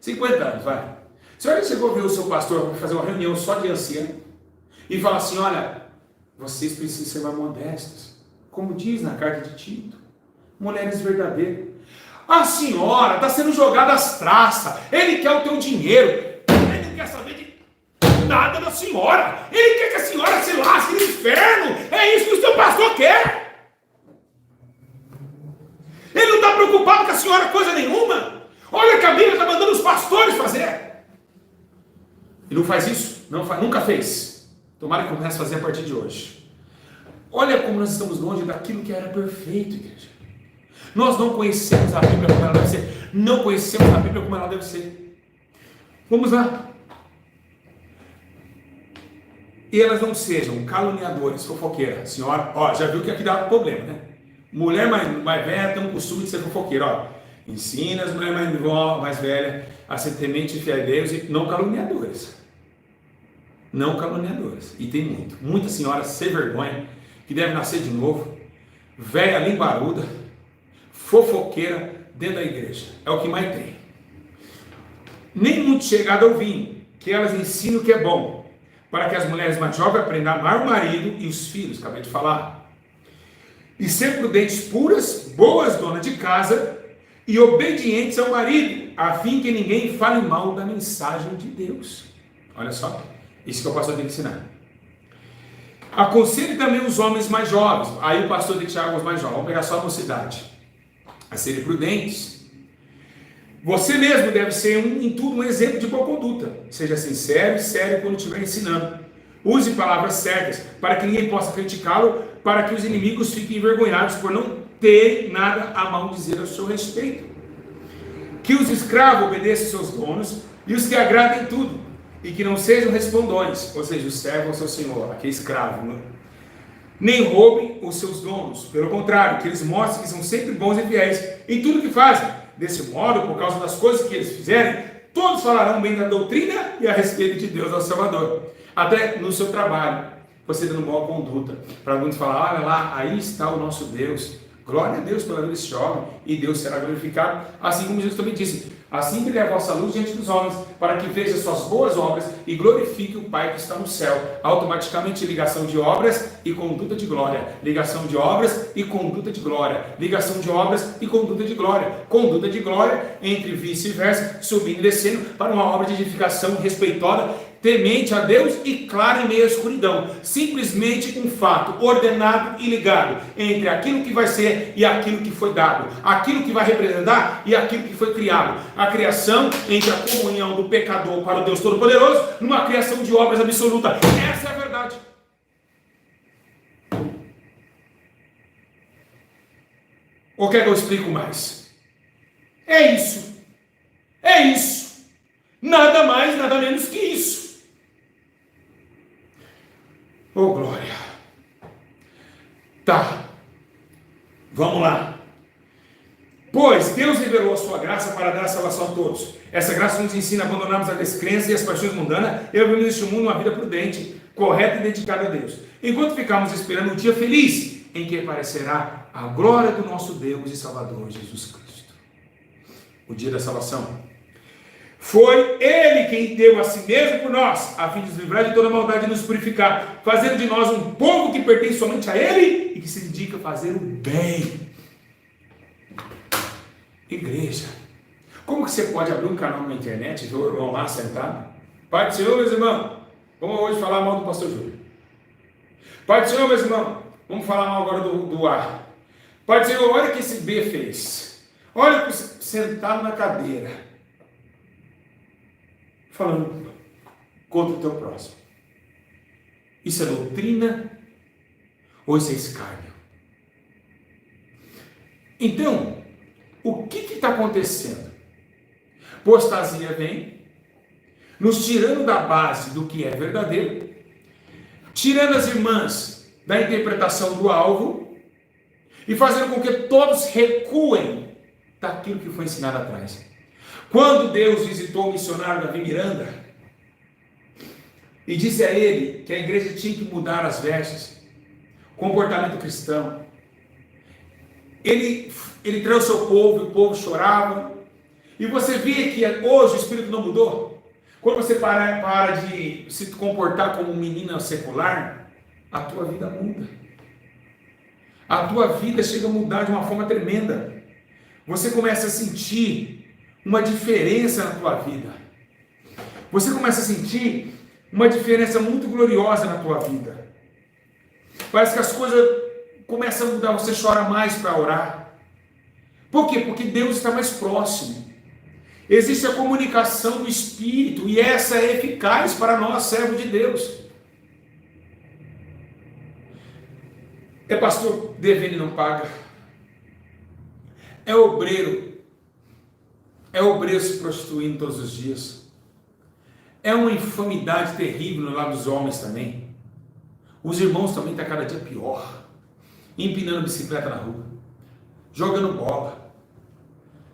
50 anos, vai. A senhora chegou a ver o seu pastor para fazer uma reunião só de ancião e falar assim, olha, vocês precisam ser mais modestos. Como diz na carta de Tito, mulheres verdadeiras. A senhora está sendo jogada às traças. Ele quer o teu dinheiro. Ele não quer saber de nada da senhora. Ele quer que a senhora se lasque no inferno. É isso que o seu pastor quer. Ele não está preocupado com a senhora coisa nenhuma. Olha que a Bíblia está mandando os pastores fazer. E não faz isso? Não faz, nunca fez. Tomara que comece a fazer a partir de hoje. Olha como nós estamos longe daquilo que era perfeito, igreja. Nós não conhecemos a Bíblia como ela deve ser. Não conhecemos a Bíblia como ela deve ser. Vamos lá. E elas não sejam caluniadores, fofoqueiras. Senhora, ó, já viu que aqui dá problema, né? Mulher mais velha tem um costume de ser fofoqueira, ó. Ensina as mulheres mais velhas a ser temente e fiel a Deus e não caluniadores. Não caluniadores. E tem muitas senhoras sem vergonha, que devem nascer de novo, velha limbaruda, fofoqueira dentro da igreja. É o que mais tem. Nem muito chegada ao vinho, que elas ensinam o que é bom, para que as mulheres mais jovens aprendam a amar o marido e os filhos, acabei de falar. E ser prudentes, puras, boas donas de casa e obedientes ao marido, a fim que ninguém fale mal da mensagem de Deus. Olha só, isso que o pastor tem que ensinar. Aconselhe também os homens mais jovens. Aí o pastor tem que tirar os mais jovens. Vamos pegar só a mocidade. A serem prudentes. Você mesmo deve ser em tudo um exemplo de boa conduta. Seja sincero e sério quando estiver ensinando. Use palavras certas para que ninguém possa criticá-lo, para que os inimigos fiquem envergonhados por não terem nada a maldizer a seu respeito. Que os escravos obedeçam seus donos e os que agradem tudo. E que não sejam respondões, ou seja, o servo ao seu senhor, aquele escravo, né? Nem roubem os seus donos, pelo contrário, que eles mostrem que são sempre bons e fiéis em tudo que fazem. Desse modo, por causa das coisas que eles fizerem, todos falarão bem da doutrina e a respeito de Deus, nosso Salvador. Até no seu trabalho, você dando boa conduta, para alguns falar, olha lá, aí está o nosso Deus. Glória a Deus pela vida desse jovem, e Deus será glorificado, assim como Jesus também disse, assim brilhe a vossa luz diante dos homens, para que vejam suas boas obras e glorifique o Pai que está no céu. Automaticamente ligação de obras e conduta de glória, ligação de obras e conduta de glória, ligação de obras e conduta de glória, conduta de glória entre vice-versa, subindo e descendo para uma obra de edificação respeitosa, temente a Deus e claro em meio à escuridão, simplesmente um fato ordenado e ligado entre aquilo que vai ser e aquilo que foi dado, aquilo que vai representar e aquilo que foi criado, a criação entre a comunhão do pecador para o Deus Todo-Poderoso, numa criação de obras absoluta. Essa é a verdade. Ou quer que eu explique mais? É isso. É isso. Nada mais, nada menos que isso. Oh, glória. Tá. Vamos lá. Pois Deus revelou a sua graça para dar salvação a todos. Essa graça nos ensina a abandonarmos a descrença e as paixões mundanas e a viver neste mundo uma vida prudente, correta e dedicada a Deus. Enquanto ficamos esperando um dia feliz em que aparecerá a glória do nosso Deus e Salvador Jesus Cristo. O dia da salvação. Foi Ele quem deu a si mesmo por nós, a fim de nos livrar de toda maldade e nos purificar, fazendo de nós um povo que pertence somente a Ele e que se dedica a fazer o bem. Igreja, como que você pode abrir um canal na internet e ver o irmão lá sentado? Pai do Senhor, meus irmãos, vamos hoje falar mal do pastor Júlio. Pai do Senhor, meus irmãos, vamos falar mal agora do A. Pai do Senhor, olha o que esse B fez. Olha sentado na cadeira, falando contra o teu próximo. Isso é doutrina ou isso é escárnio? Então, o que está acontecendo? Apostasia vem, nos tirando da base do que é verdadeiro, tirando as irmãs da interpretação do alvo e fazendo com que todos recuem daquilo que foi ensinado atrás. Quando Deus visitou o missionário Davi Miranda e disse a ele que a igreja tinha que mudar as vestes, comportamento cristão, ele trouxe ao povo e o povo chorava. E você vê que hoje o espírito não mudou. Quando você para de se comportar como menina secular, a tua vida muda. A tua vida chega a mudar de uma forma tremenda. Você começa a sentir uma diferença na tua vida. Você começa a sentir uma diferença muito gloriosa na tua vida. Parece que as coisas começam a mudar, você chora mais para orar. Por quê? Porque Deus está mais próximo. Existe a comunicação do Espírito e essa é eficaz para nós, servos de Deus. É pastor, devendo e não paga. É obreiro se prostituindo todos os dias. É uma infamidade terrível lá dos homens também. Os irmãos também estão cada dia pior. Empinando bicicleta na rua. Jogando bola.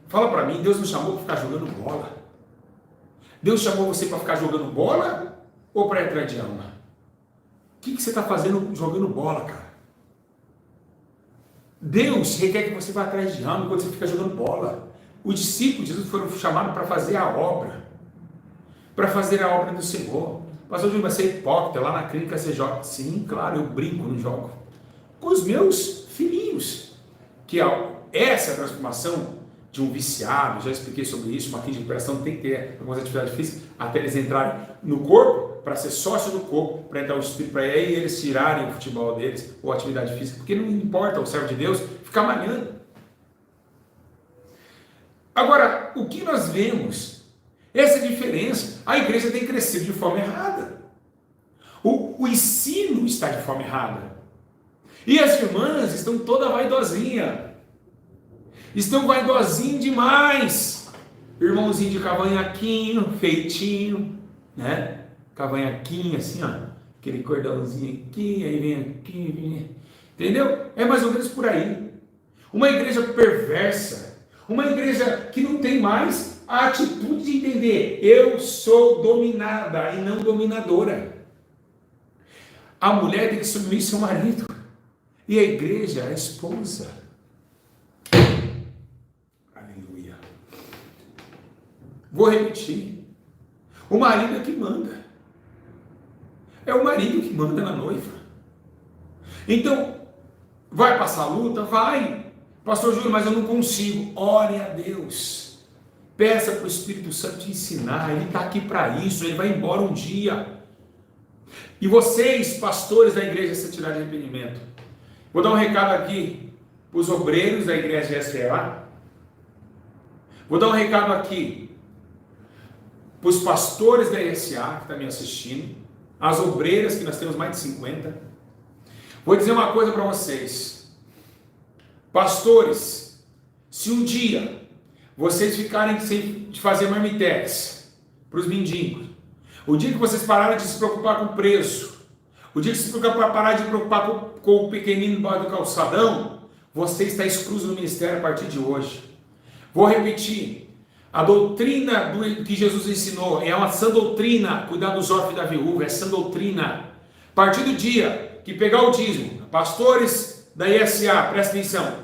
Fala para mim, Deus não chamou para ficar jogando bola? Deus chamou você para ficar jogando bola ou para ir atrás de alma? O que você está fazendo jogando bola, cara? Deus requer que você vá atrás de alma quando você fica jogando bola. Os discípulos de Jesus foram chamados para fazer a obra. Para fazer a obra do Senhor. Pastor Júlio, vai ser hipócrita, lá na clínica você joga. Sim, claro, eu brinco, não jogo. Com os meus filhinhos. Que essa transformação de um viciado, já expliquei sobre isso, uma crise de recuperação tem que ter algumas atividades físicas, até eles entrarem no corpo, para ser sócio do corpo, para entrar o espírito, para aí eles tirarem o futebol deles, ou a atividade física, porque não importa o servo de Deus ficar malhando. Agora, o que nós vemos? Essa diferença, a igreja tem crescido de forma errada. O ensino está de forma errada. E as irmãs estão toda vaidosinha. Estão vaidosinhos demais. Irmãozinho de cavanhaquinho, feitinho, né? Cavanhaquinho assim, ó. Aquele cordãozinho aqui, aí vem aqui, vem... Entendeu? É mais ou menos por aí. Uma igreja perversa. Uma igreja que não tem mais a atitude de entender. Eu sou dominada e não dominadora. A mulher tem que submeter seu marido. E a igreja, a esposa. Vou repetir. O marido é que manda. É o marido que manda na noiva. Então, vai passar luta? Vai. Pastor Júlio, mas eu não consigo. Ore a Deus. Peça para o Espírito Santo te ensinar. Ele está aqui para isso. Ele vai embora um dia. E vocês, pastores da igreja Santidade e Arrependimento, vou dar um recado aqui para os obreiros da igreja SLA. Vou dar um recado aqui para os pastores da ESA que estão me assistindo, as obreiras, que nós temos mais de 50. Vou dizer uma coisa para vocês. Pastores, se um dia vocês ficarem sem de fazer marmitex para os mendigos, o dia que vocês pararem de se preocupar com o preço, o dia que vocês parar de se preocupar com o pequenino embaixo do calçadão, você está excluso do ministério a partir de hoje. Vou repetir. A doutrina que Jesus ensinou é uma sã doutrina, cuidar dos órfãos e da viúva, é sã doutrina. A partir do dia que pegar o dízimo, pastores da ESA, presta atenção,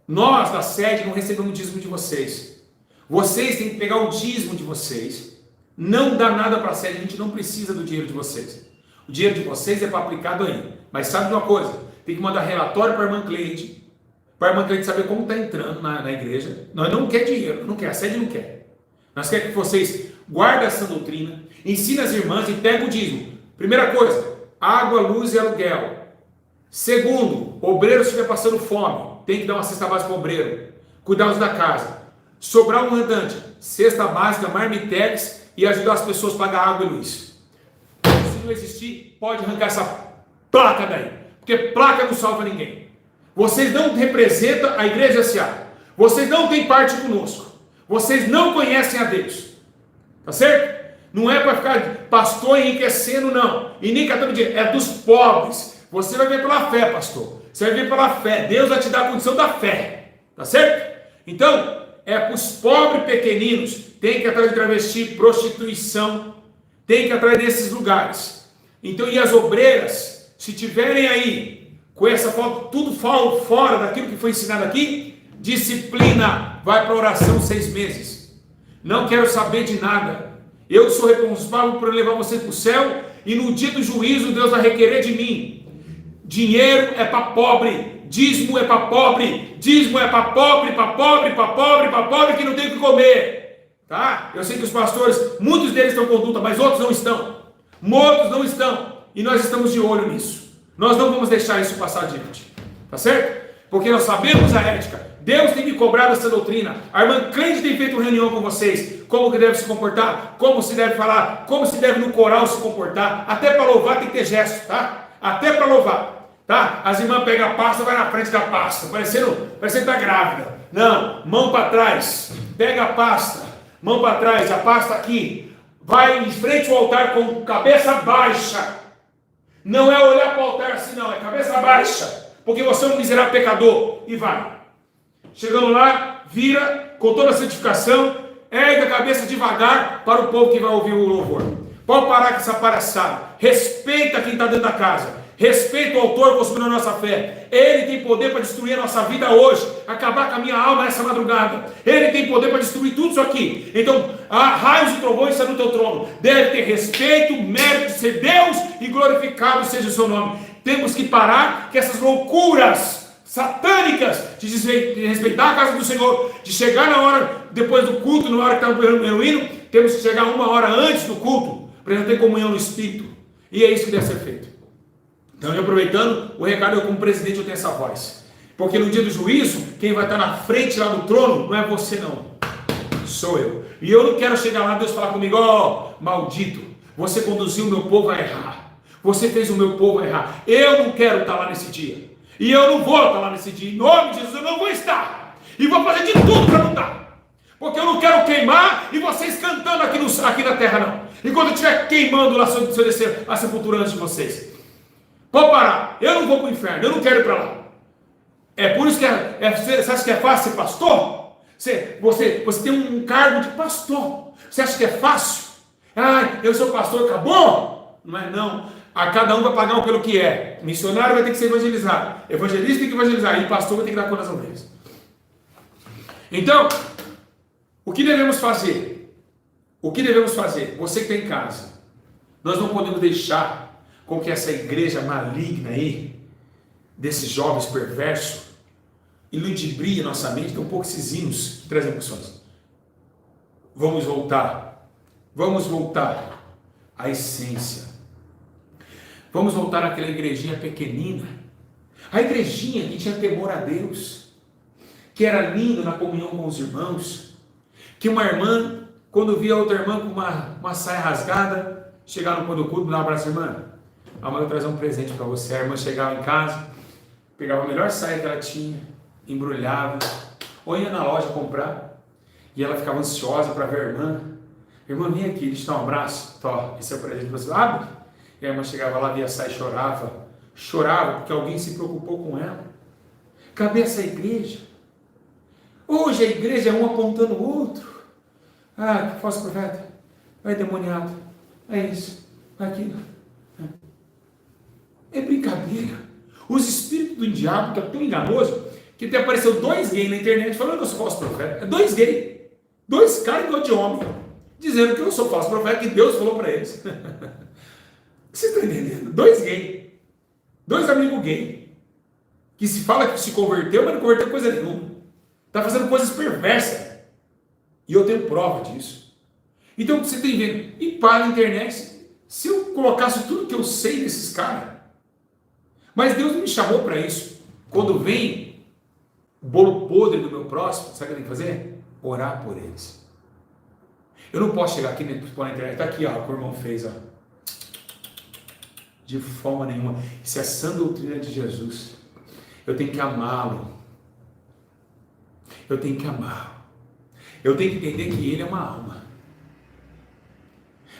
nós da sede não recebemos o dízimo de vocês. Vocês têm que pegar o dízimo de vocês, não dá nada para a sede, a gente não precisa do dinheiro de vocês. O dinheiro de vocês é para aplicado aí. Mas sabe de uma coisa? Tem que mandar relatório para a irmã Cleide, para a irmã Cleide saber como está entrando na igreja. Nós não quer dinheiro, não quer, a sede não quer. Nós queremos que vocês guardem essa doutrina, ensinem as irmãs e peguem o dízimo. Primeira coisa, água, luz e aluguel. Segundo, obreiro se estiver passando fome, tem que dar uma cesta básica para o obreiro. Cuidar da casa. Sobrar um mandante, cesta básica, marmitex e ajudar as pessoas a pagar água e luz. Se não existir, pode arrancar essa placa daí, porque placa não salva ninguém. Vocês não representam a igreja SA. Vocês não têm parte conosco. Vocês não conhecem a Deus. Tá certo? Não é para ficar pastor enriquecendo, não. E nem catando dinheiro. É dos pobres. Você vai ver pela fé, pastor. Você vai ver pela fé. Deus vai te dar a condição da fé. Tá certo? Então, é para os pobres pequeninos. Tem que ir atrás de travesti, prostituição. Tem que ir atrás desses lugares. Então, e as obreiras, se tiverem aí com essa falta, tudo fora daquilo que foi ensinado aqui, disciplina, vai para oração 6 meses. Não quero saber de nada. Eu sou responsável por levar você para o céu e no dia do juízo Deus vai requerer de mim. Dinheiro é para pobre, dízimo é para pobre, dízimo é para pobre, para pobre, para pobre, para pobre que não tem o que comer. Tá? Eu sei que os pastores, muitos deles estão com conduta, mas outros não estão. Muitos não estão. E nós estamos de olho nisso. Nós não vamos deixar isso passar adiante. Tá certo? Porque nós sabemos a ética. Deus tem me cobrado essa doutrina. A irmã Cleide tem feito reunião com vocês. Como que deve se comportar, como se deve falar, como se deve no coral se comportar. Até para louvar tem que ter gesto, tá? Até para louvar, tá? As irmãs pegam a pasta, vai na frente da pasta, parecendo que tá grávida. Não, mão para trás, pega a pasta, mão para trás, a pasta aqui, vai em frente ao altar com cabeça baixa. Não é olhar para o altar assim, não, é cabeça baixa, porque você é um miserável pecador. E vai. Chegando lá, vira com toda a santificação, ergue a cabeça devagar para o povo que vai ouvir o louvor. Pode parar com essa palhaçada. Respeita quem está dentro da casa. Respeita o autor consumindo a nossa fé. Ele tem poder para destruir a nossa vida hoje, acabar com a minha alma nessa madrugada. Ele tem poder para destruir tudo isso aqui. Então, raios e trovões estão no teu trono. Deve ter respeito, mérito de ser Deus e glorificado seja o seu nome. Temos que parar com essas loucuras satânicas de respeitar a casa do Senhor, de chegar na hora, depois do culto, na hora que está o hino, temos que chegar 1 hora antes do culto, para não ter comunhão no Espírito. E é isso que deve ser feito. Então, aproveitando o recado, eu como presidente eu tenho essa voz. Porque no dia do juízo, quem vai estar na frente lá do trono não é você não, sou eu. E eu não quero chegar lá e Deus falar comigo, maldito, você conduziu o meu povo a errar. Você fez o meu povo errar. Eu não quero estar lá nesse dia. E eu não vou estar lá nesse dia. Em nome de Jesus, eu não vou estar. E vou fazer de tudo para não estar. Porque eu não quero queimar e vocês cantando aqui na terra, não. E quando eu estiver queimando lá, se eu descer a sepultura antes de vocês. Pode parar. Eu não vou para o inferno. Eu não quero ir para lá. É por isso que você acha que é fácil ser pastor? Você tem um cargo de pastor. Você acha que é fácil? Eu sou pastor, acabou? Não é não. A cada um vai pagar pelo que é. Missionário vai ter que ser evangelizado. Evangelista tem que evangelizar. E pastor vai ter que dar conta das ovelhas. Então, o que devemos fazer? O que devemos fazer? Você que está em casa. Nós não podemos deixar com que essa igreja maligna aí, desses jovens perversos, iludibrie nossa mente, um pouco esses hinos que trazem emoções. Vamos voltar à essência. Vamos voltar àquela igrejinha pequenina, a igrejinha que tinha temor a Deus, que era linda na comunhão com os irmãos, que uma irmã, quando via outra irmã com uma saia rasgada, chegava no pão do culto, me dava um abraço, irmã, a mãe vai trazer um presente para você. A irmã chegava em casa, pegava a melhor saia que ela tinha, embrulhava, ou ia na loja comprar, e ela ficava ansiosa para ver a irmã. Irmã, vem aqui, deixa eu dar um abraço. Tó, esse é o presente para você. Abre. E a irmã chegava lá, via a saia e chorava porque alguém se preocupou com ela. Cadê essa igreja? Hoje a igreja é um apontando o outro. Que falso profeta, vai demoniado, é isso, aquilo. É brincadeira. Os espíritos do diabo estão tão enganosos que até apareceu 2 gays na internet falando que eu sou falso profeta. 2 gays, 2 caras igual de homem, dizendo que eu sou falso profeta, que Deus falou para eles. Vocês estão entendendo? 2 gays, 2 amigos gays, que se fala que se converteu, mas não converteu coisa nenhuma. Está fazendo coisas perversas. E eu tenho prova disso. Então você tem vendo. E para a internet, se eu colocasse tudo que eu sei desses caras, mas Deus me chamou para isso. Quando vem o bolo podre do meu próximo, sabe o que eu tenho que fazer? Orar por eles. Eu não posso chegar aqui na internet, está aqui, ó, o que o irmão fez, ó. De forma nenhuma. Isso é a sã doutrina de Jesus. Eu tenho que amá-lo. Eu tenho que amá-lo. Eu tenho que entender que ele é uma alma.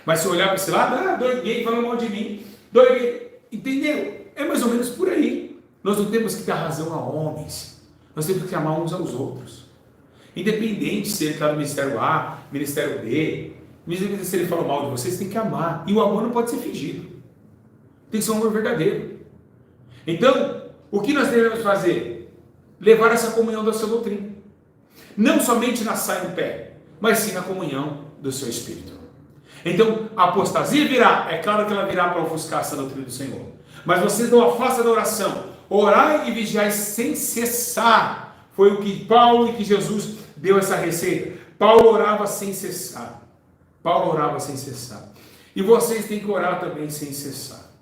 Mas se eu olhar para esse lado, 2 gays falando mal de mim. 2 gays. Entendeu? É mais ou menos por aí. Nós não temos que dar razão a homens. Nós temos que amar uns aos outros. Independente se ele está no Ministério A, Ministério B, se ele falou mal de vocês, tem que amar. E o amor não pode ser fingido. Tem que ser um amor verdadeiro. Então, o que nós devemos fazer? Levar essa comunhão da sua doutrina. Não somente na saia no pé, mas sim na comunhão do seu Espírito. Então, a apostasia virá. É claro que ela virá para ofuscar essa doutrina do Senhor. Mas vocês não afastam da oração. Orai e vigiai sem cessar. Foi o que Paulo e que Jesus deu essa receita. Paulo orava sem cessar. Paulo orava sem cessar. E vocês têm que orar também sem cessar.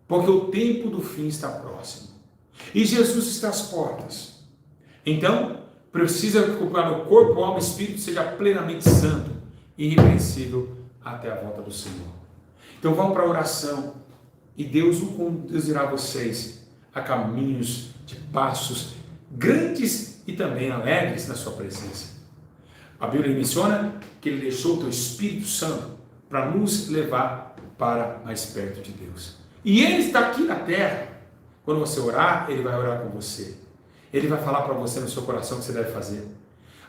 Porque o tempo do fim está próximo. E Jesus está às portas. Então, precisa que o corpo, alma e espírito seja plenamente santo e irrepreensível até a volta do Senhor. Então vamos para a oração e Deus o conduzirá vocês a caminhos de passos, grandes e também alegres na sua presença. A Bíblia menciona que Ele deixou o teu Espírito Santo para nos levar para mais perto de Deus. E Ele está aqui na terra. Quando você orar, Ele vai orar com você. Ele vai falar para você no seu coração o que você deve fazer.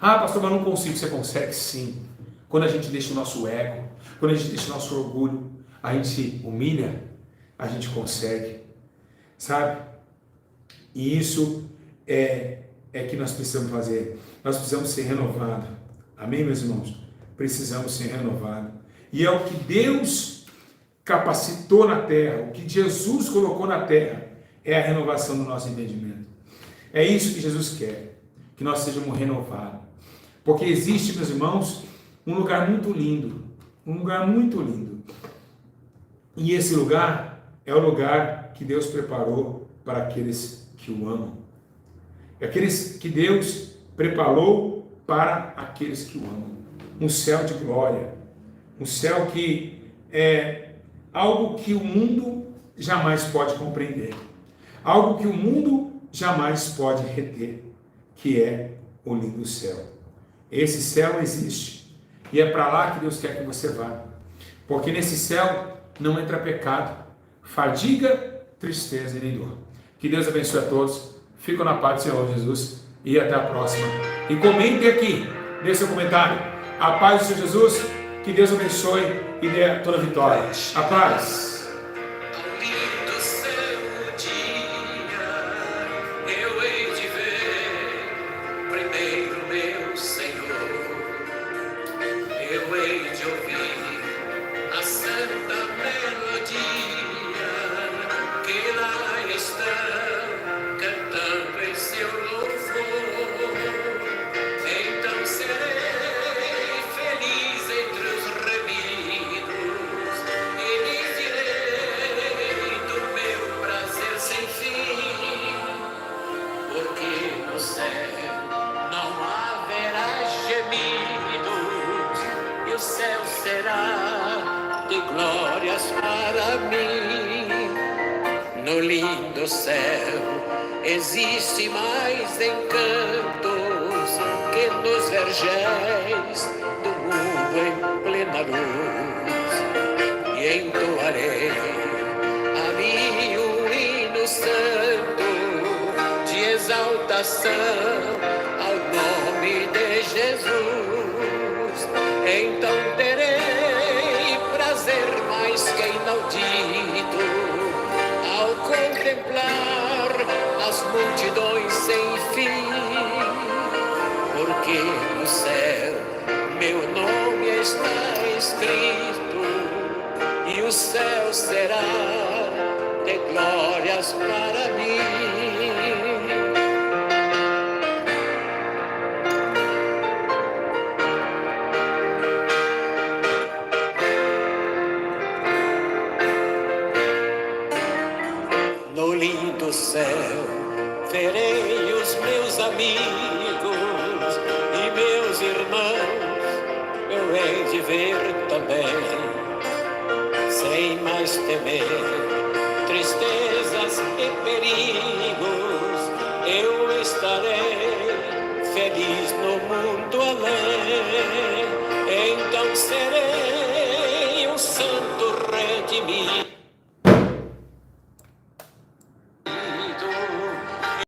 Ah, pastor, mas não consigo. Você consegue sim. Quando a gente deixa o nosso ego, quando a gente deixa o nosso orgulho, a gente humilha, a gente consegue. Sabe? E isso é que nós precisamos fazer. Nós precisamos ser renovados. Amém, meus irmãos? Precisamos ser renovados. E é o que Deus capacitou na terra, o que Jesus colocou na terra, é a renovação do nosso entendimento. É isso que Jesus quer, que nós sejamos renovados. Porque existe, meus irmãos, um lugar muito lindo, E esse lugar é o lugar que Deus preparou para aqueles que o amam. É aqueles que Deus preparou para aqueles que o amam. Um céu de glória, um céu que é algo que o mundo jamais pode compreender, algo que o mundo jamais pode reter, que é o lindo céu. Esse céu existe e é para lá que Deus quer que você vá, porque nesse céu não entra pecado, fadiga, tristeza e nem dor. Que Deus abençoe a todos, fico na paz do Senhor Jesus e até a próxima. E comente aqui, deixe seu comentário. A paz do Senhor Jesus, que Deus abençoe e dê toda a vitória. A paz. No lindo céu existe mais encantos que nos vergéis do mundo em plena luz. E entoarei a mim um hino santo de exaltação ao nome de Jesus. Então terei prazer mais que inaudito ao contemplar as multidões sem fim, porque no céu meu nome está escrito e o céu será de glórias para mim. No lindo céu verei os meus amigos e meus irmãos, eu hei de ver também, sem mais temer tristezas e perigos, eu estarei feliz no mundo além.